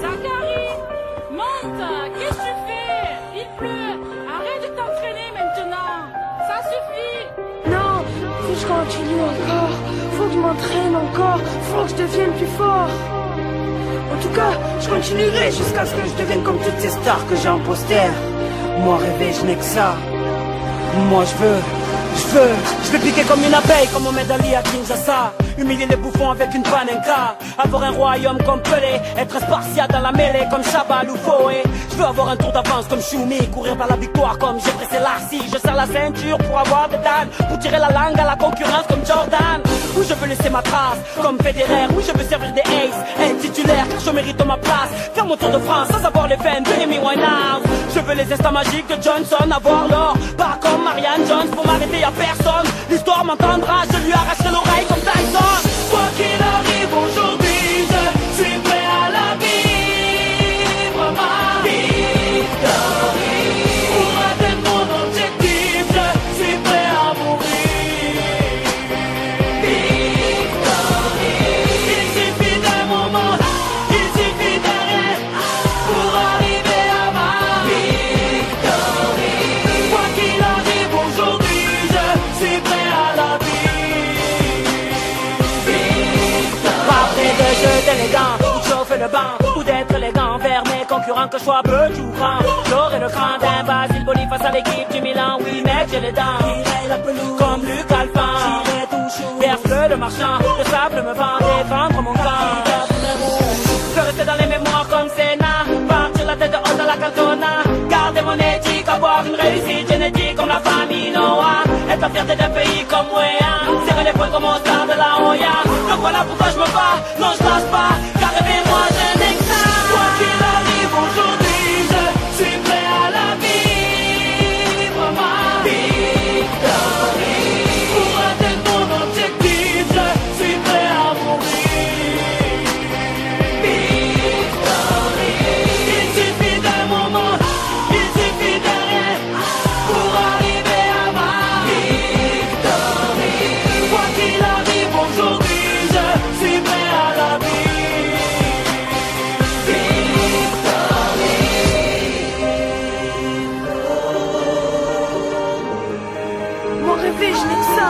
Zacharie, monte, qu'est-ce que tu fais? Il pleut, arrête de t'entraîner maintenant, ça suffit. Non, faut que je continue encore, faut que je m'entraîne encore, faut que je devienne plus fort. En tout cas, je continuerai jusqu'à ce que je devienne comme toutes ces stars que j'ai en poster. Moi rêver, je n'ai que ça. Moi je vais piquer comme une abeille, comme Mohamed Ali à Kinshasa. Humilier les bouffons avec une panenka. Avoir un royaume comme Pelé, être spartiate dans la mêlée comme Chabal ou Foé. Je veux avoir un tour d'avance comme Choumi, courir vers la victoire comme j'ai pressé Larcy. Je serre la ceinture pour avoir des dames, pour tirer la langue à la concurrence comme Jordan. Ou je veux laisser ma trace comme Federer, oui je veux servir des aces, un titulaire car je mérite ma place. Faire mon tour de France sans avoir les veines de Amy Winehouse. Je veux les instants magiques de Johnson, avoir l'or, pas comme Marianne Jones. Pour m'arrêter y'a personne, l'histoire m'entendra, je lui arracherai l'oreille comme Tyson. Quoi qu'il arrive aujourd'hui, je suis prêt à la vivre, ma victorie. Pour atteindre mon objectif, je suis prêt à mourir. Victorie. Il suffit d'un moment, il suffit d'un rien pour arriver à ma victorie. Quoi qu'il arrive aujourd'hui, je suis prêt à la vivre. De jeter les gants, ou de chauffer le banc, ou d'être élégant vers mes concurrents, que je sois peu tout grand. J'aurai le cran d'un Basile Boli face à l'équipe du Milan. Oui mec, j'ai les dents, comme Luc Alpin. Verse le marchand, le sable me vend, défendre mon camp. Je veux rester dans les mémoires comme Senna, partir la tête haute à la Cantona. Garder mon éthique, avoir une réussite génétique comme la famille Noah. Être la fierté d'un pays comme Wéa, serrer les poings comme au stade de la Hoya. Donc voilà pourquoi je me bats, non je lâche pas, car rêver moi je n'ai que ça. Quoi qu'il arrive aujourd'hui, je suis prêt à la vivre, ma victorie. Pour atteindre mon objectif, je suis prêt à mourir. Victorie. Il suffit d'un moment, il suffit d'un rien pour arriver à ma victorie. Quoi qu'il arrive aujourd'hui, je suis prêt à la vivre. Moi rêver, je n'ai que ça.